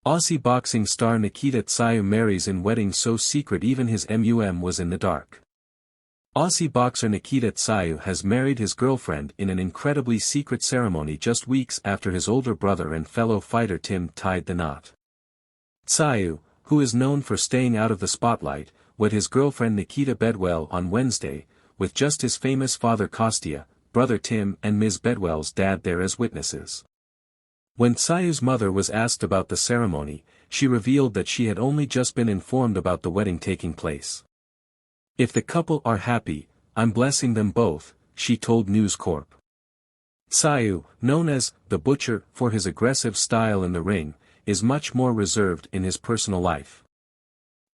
Aussie boxing star Nikita Tszyu marries in wedding so secret even his MUM was in the dark. Aussie boxer Nikita Tszyu has married his girlfriend in an incredibly secret ceremony just weeks after his older brother and fellow fighter Tim tied the knot. Tszyu, who is known for staying out of the spotlight, wed his girlfriend Nikita Bedwell on Wednesday, with just his famous father Kostya, brother Tim and Ms. Bedwell's dad there as witnesses. When Tsyu's mother was asked about the ceremony, she revealed that she had only just been informed about the wedding taking place. "If the couple are happy, I'm blessing them both," she told News Corp. Tszyu, known as the Butcher for his aggressive style in the ring, is much more reserved in his personal life.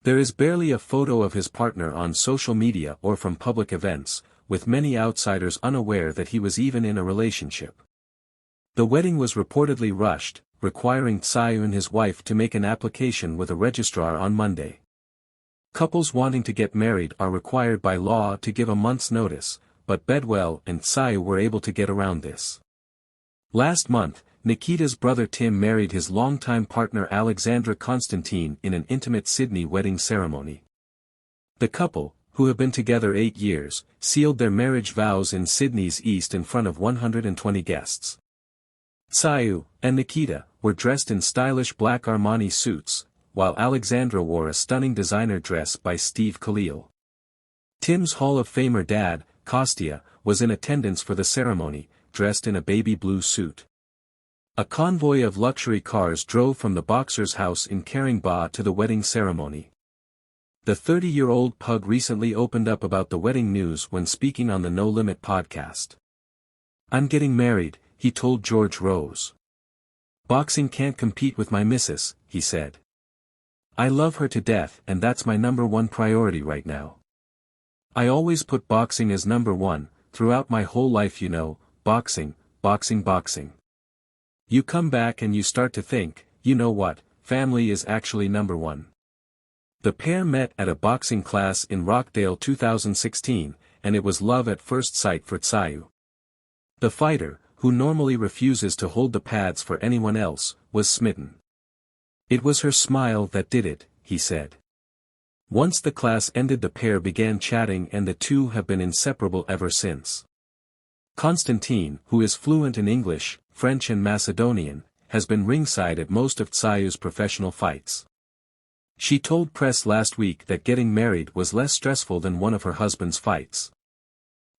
There is barely a photo of his partner on social media or from public events, with many outsiders unaware that he was even in a relationship. The wedding was reportedly rushed, requiring Tszyu and his wife to make an application with a registrar on Monday. Couples wanting to get married are required by law to give a month's notice, but Bedwell and Tszyu were able to get around this. Last month, Nikita's brother Tim married his longtime partner Alexandra Constantine in an intimate Sydney wedding ceremony. The couple, who have been together 8 years, sealed their marriage vows in Sydney's East in front of 120 guests. Tszyu and Nikita were dressed in stylish black Armani suits, while Alexandra wore a stunning designer dress by Steve Khalil. Tim's Hall of Famer dad, Kostya, was in attendance for the ceremony, dressed in a baby blue suit. A convoy of luxury cars drove from the boxer's house in Caringbah to the wedding ceremony. The 30-year-old pug recently opened up about the wedding news when speaking on the No Limit podcast. "I'm getting married," he told George Rose. "Boxing can't compete with my missus," he said. "I love her to death and that's my #1 priority right now. I always put boxing as #1, throughout my whole life, you know, boxing, boxing, boxing. You come back and you start to think, you know what, family is actually #1. The pair met at a boxing class in Rockdale 2016, and it was love at first sight for Tszyu. The fighter, who normally refuses to hold the pads for anyone else, was smitten. "It was her smile that did it," he said. Once the class ended, the pair began chatting and the two have been inseparable ever since. Constantine, who is fluent in English, French and Macedonian, has been ringside at most of Tsyu's professional fights. She told press last week that getting married was less stressful than one of her husband's fights.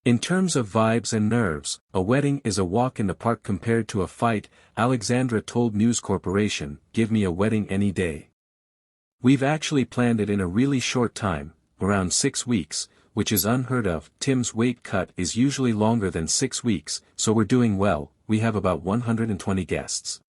"In terms of vibes and nerves, a wedding is a walk in the park compared to a fight," Alexandra told News Corporation, "Give me a wedding any day. We've actually planned it in a really short time, around 6 weeks, which is unheard of. Tim's weight cut is usually longer than 6 weeks, so we're doing well. We have about 120 guests.